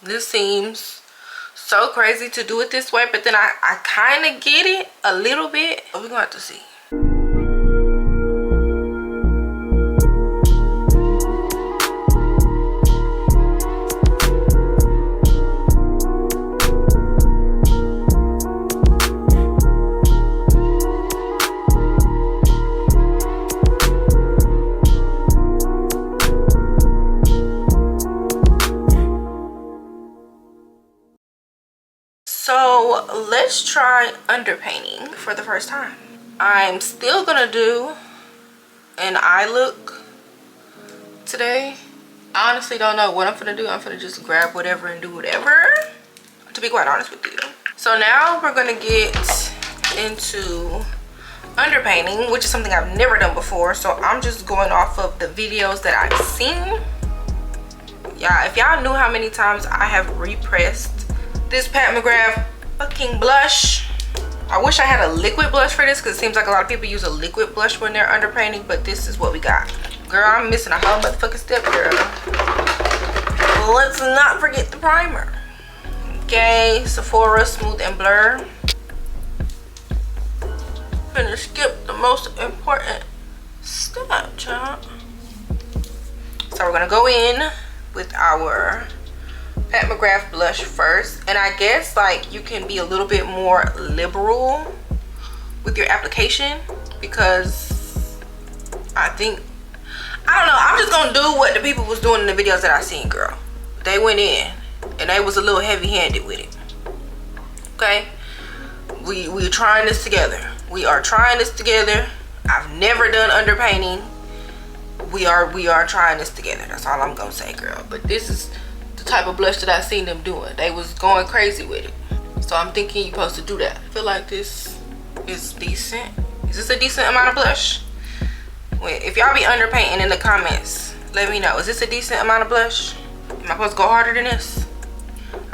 This seems so crazy to do it this way, but then I kind of get it a little bit. But we're gonna have to see. So let's try underpainting for the first time. I'm still gonna do an eye look today. I honestly don't know what I'm gonna do. I'm gonna just grab whatever and do whatever, to be quite honest with you. So now we're gonna get into underpainting, which is something I've never done before. So I'm just going off of the videos that I've seen. Yeah, if y'all knew how many times I have repressed this Pat McGrath fucking blush. I wish I had a liquid blush for this, because it seems like a lot of people use a liquid blush when they're underpainting, but this is what we got. Girl, I'm missing a whole motherfucking step, girl. Let's not forget the primer. Okay, Sephora Smooth and Blur. Gonna skip the most important step, child. So we're gonna go in with our Pat McGrath blush first, and I guess like you can be a little bit more liberal with your application, because I don't know, I'm just gonna do what the people was doing in the videos that I seen, girl. They went in and they was a little heavy-handed with it. Okay, we're trying this together. We are trying this together. I've never done underpainting. We are trying this together. That's all I'm gonna say, girl. But this is type of blush that I seen them doing. They was going crazy with it, so I'm thinking you're supposed to do that. I feel like this is decent. Is this a decent amount of blush? Wait, if y'all be underpainting in the comments, let me know. Is this a decent amount of blush? Am I supposed to go harder than this?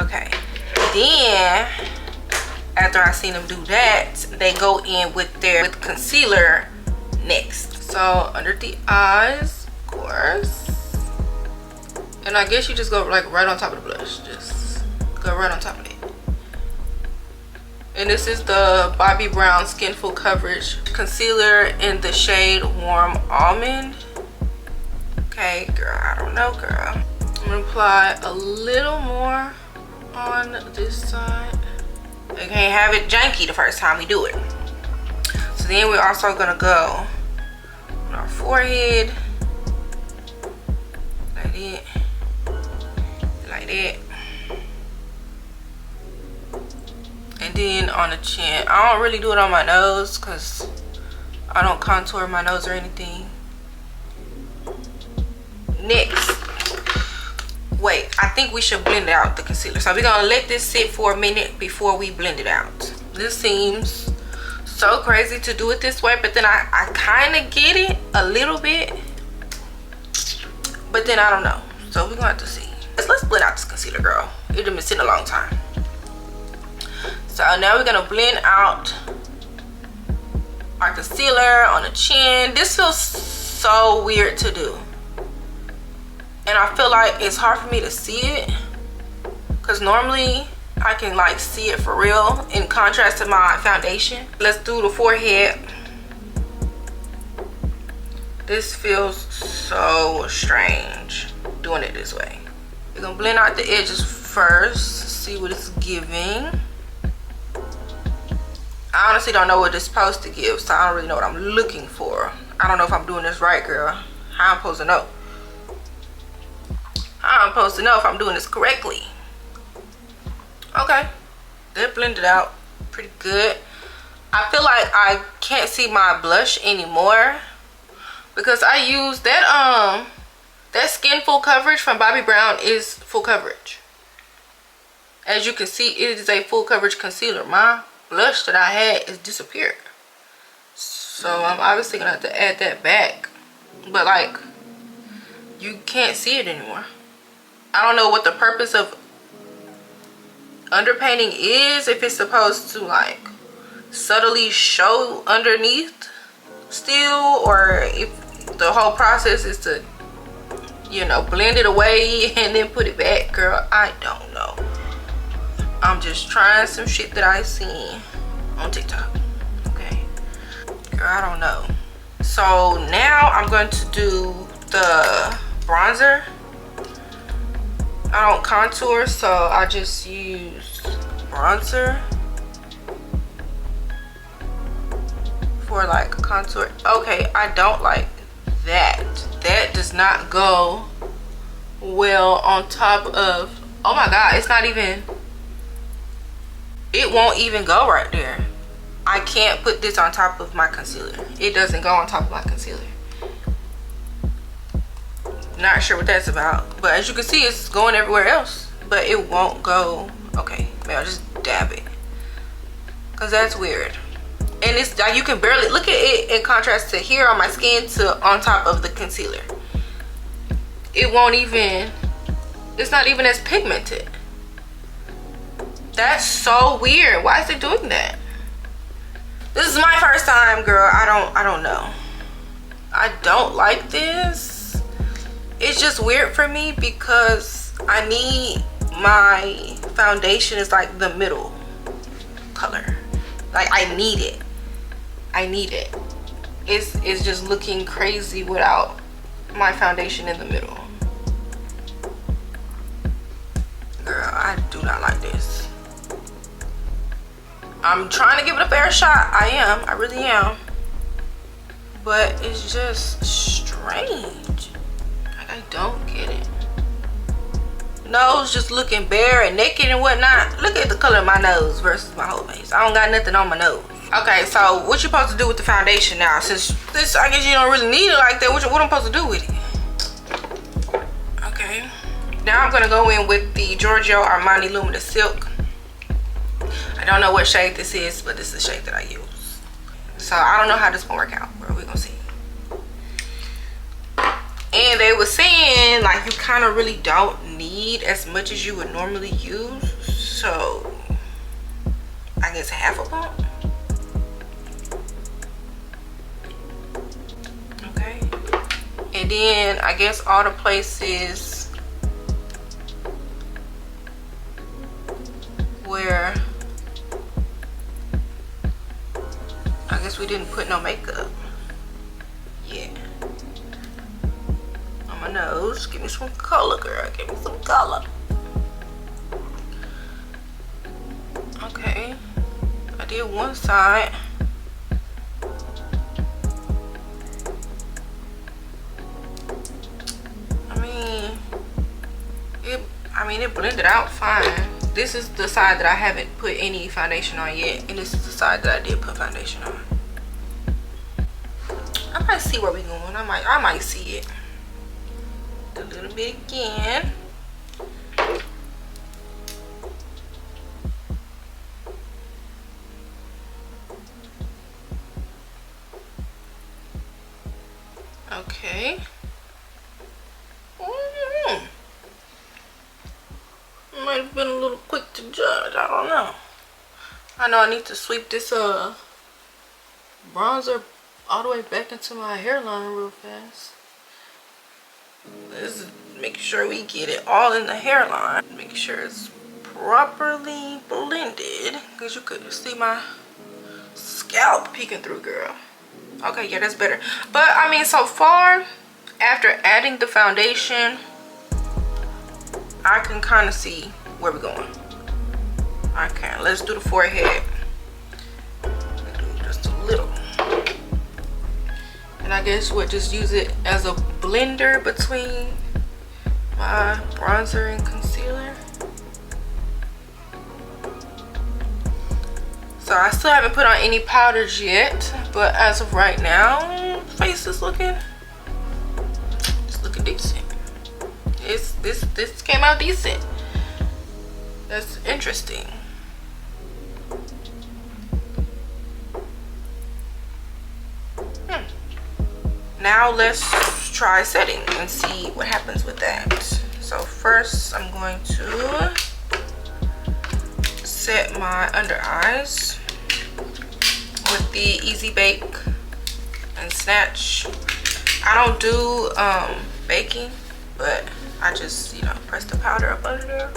Okay, then after I seen them do that, they go in with concealer next. So under the eyes, of course. And I guess you just go like right on top of the blush. Just go right on top of it. And this is the Bobbi Brown Skin Full Coverage Concealer in the shade Warm Almond. Okay, girl, I don't know, girl. I'm gonna apply a little more on this side. We can't have it janky the first time we do it. So then we're also gonna go on our forehead. Like that. Like that. And then on the chin. I don't really do it on my nose because I don't contour my nose or anything. Next, wait, I think we should blend out the concealer. So we're gonna let this sit for a minute before we blend it out. This seems so crazy to do it this way, but then I kind of get it a little bit, but then I don't know. So we're gonna have to see. Let's blend out this concealer, girl. It's been sitting a long time. So now we're gonna blend out our concealer on the chin. This feels so weird to do, and I feel like it's hard for me to see it, because normally I can like see it for real in contrast to my foundation. Let's do the forehead. This feels so strange doing it this way. We're gonna blend out the edges first, see what it's giving. I honestly don't know what it's supposed to give, so I don't really know what I'm looking for. I don't know if I'm doing this right, girl. How I'm supposed to know? How I'm supposed to know if I'm doing this correctly? Okay, that blended out pretty good. I feel like I can't see my blush anymore because I use that that Skin Full Coverage from Bobbi Brown is full coverage. As you can see, it is a full coverage concealer. My blush that I had is disappeared, so I'm obviously gonna have to add that back, but like you can't see it anymore. I don't know what the purpose of underpainting is, if it's supposed to like subtly show underneath still, or if the whole process is to you know, blend it away and then put it back, girl. I don't know. I'm just trying some shit that I seen on TikTok. Okay, girl, I don't know. So now I'm going to do the bronzer. I don't contour, so I just use bronzer for like a contour. Okay, I don't like that. That does not go well on top of, oh my god, it's not even, it won't even go right there. I can't put this on top of my concealer. It doesn't go on top of my concealer. Not sure what that's about, but as you can see, it's going everywhere else, but it won't go. Okay, maybe I'll just dab it, because that's weird. And it's like you can barely look at it in contrast to here on my skin to on top of the concealer. It won't even, it's not even as pigmented. That's so weird. Why is it doing that? This is my first time, girl. I don't know. I don't like this. It's just weird for me because I need my foundation is like the middle color. Like I need it. I need it. It's just looking crazy without my foundation in the middle. Girl, I do not like this. I'm trying to give it a fair shot. I am. I really am. But it's just strange. Like I don't get it. Nose just looking bare and naked and whatnot. Look at the color of my nose versus my whole face. I don't got nothing on my nose. Okay, so what you supposed to do with the foundation now? Since this, I guess you don't really need it like that. What I'm supposed to do with it? Okay. Now I'm gonna go in with the Giorgio Armani Luminous Silk. I don't know what shade this is, but this is the shade that I use. So I don't know how this gonna work out, bro. We're gonna see. And they were saying like you kind of really don't need as much as you would normally use. So I guess half a pump. Okay. And then I guess all the places where I guess we didn't put no makeup. Yeah. On my nose. Give me some color, girl. Give me some color. Okay. I did one side. I mean, it blended out fine. This is the side that I haven't put any foundation on yet, and this is the side that I did put foundation on. I might see where we going. I might see it a little bit again. Okay. Might have been a little quick to judge. I don't know. I know I need to sweep this bronzer all the way back into my hairline real fast. Let's make sure we get it all in the hairline. Make sure it's properly blended, because you could see my scalp peeking through, girl. Okay, yeah, that's better. But I mean, so far after adding the foundation, I can kind of see where we're going. Okay, let's do the forehead. Do just a little. And I guess we'll just use it as a blender between my bronzer and concealer. So I still haven't put on any powders yet, but as of right now, face is looking, it's looking decent. This came out decent. That's interesting. Now let's try setting and see what happens with that. So first I'm going to set my under eyes with the Easy Bake and Snatch. I don't do baking but I just, you know, press the powder up under there.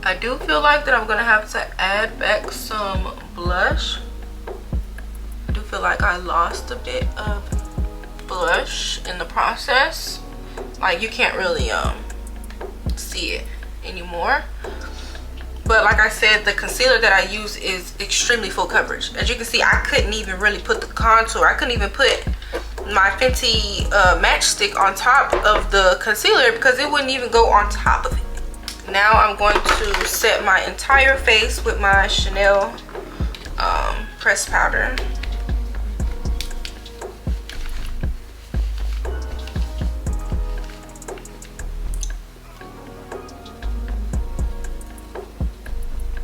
I do feel like that I'm gonna have to add back some blush. I do feel like I lost a bit of blush in the process. Like you can't really see it anymore. But like I said, the concealer that I use is extremely full coverage. As you can see, I couldn't even really put the contour. I couldn't even put my Fenty matchstick on top of the concealer because it wouldn't even go on top of it. Now I'm going to set my entire face with my Chanel pressed powder.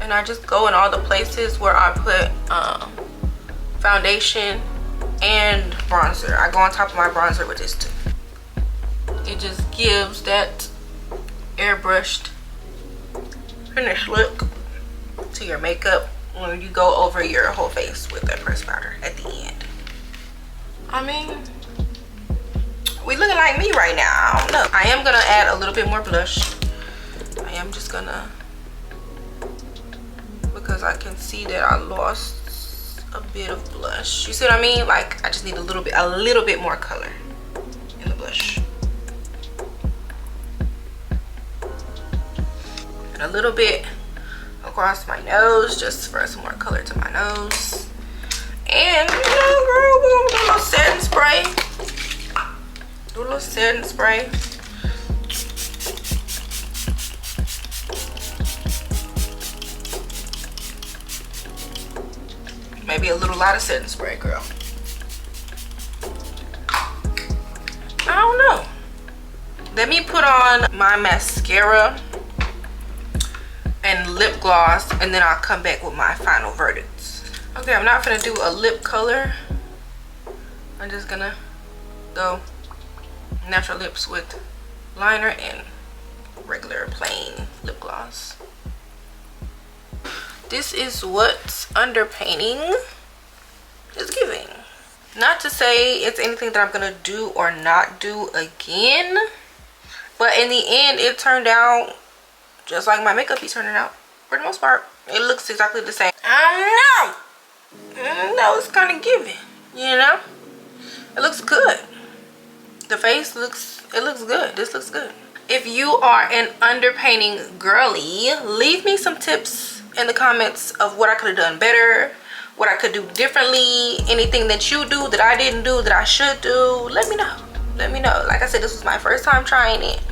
And I just go in all the places where I put foundation and bronzer. I go on top of my bronzer with this too. It just gives that airbrushed finished look to your makeup when you go over your whole face with that pressed powder at the end. I mean, we looking like me right now. I don't know. I am gonna add a little bit more blush. I am just gonna, because I can see that I lost a bit of blush. You see what I mean? Like I just need a little bit more color in the blush. And a little bit across my nose just for some more color to my nose. And you know, girl, we'll do a little setting spray. Do a little setting spray. Maybe a little lot of setting spray, girl. I don't know. Let me put on my mascara and lip gloss, and then I'll come back with my final verdicts. Okay, I'm not gonna do a lip color. I'm just gonna go natural lips with liner and regular plain lip gloss. This is what underpainting is giving. Not to say it's anything that I'm gonna do or not do again, but in the end it turned out just like my makeup be turning out for the most part. It looks exactly the same. I don't know. No, it's kind of giving, you know? It looks good. The face looks, it looks good. This looks good. If you are an underpainting girly, leave me some tips in the comments of what I could have done better, what I could do differently, anything that you do that I didn't do that I should do. Let me know. Let me know. Like I said, this was my first time trying it.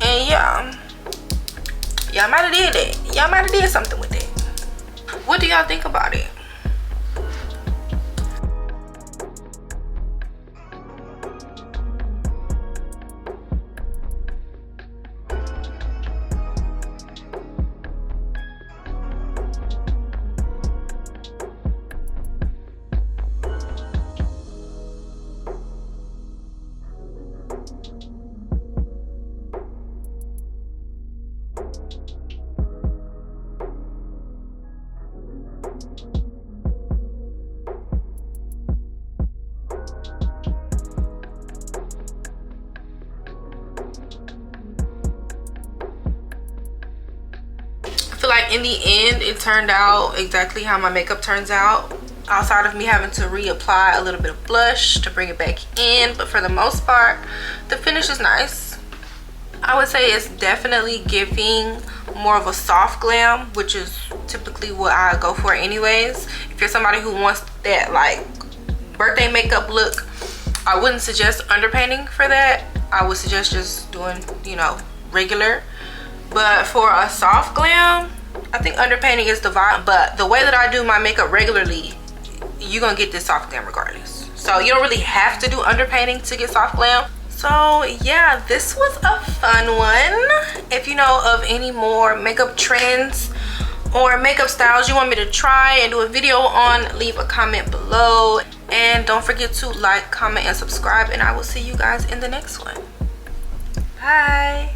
And yeah, y'all might have did it. Y'all might have did something with it. What do y'all think about it? Like in the end it turned out exactly how my makeup turns out, outside of me having to reapply a little bit of blush to bring it back in. But for the most part, the finish is nice. I would say it's definitely giving more of a soft glam, which is typically what I go for anyways. If you're somebody who wants that like birthday makeup look, I wouldn't suggest underpainting for that. I would suggest just doing, you know, regular. But for a soft glam, I think underpainting is the vibe. But the way that I do my makeup regularly, you're gonna get this soft glam regardless. So you don't really have to do underpainting to get soft glam. So yeah, this was a fun one. If you know of any more makeup trends or makeup styles you want me to try and do a video on, leave a comment below. And don't forget to like, comment, and subscribe. And I will see you guys in the next one. Bye.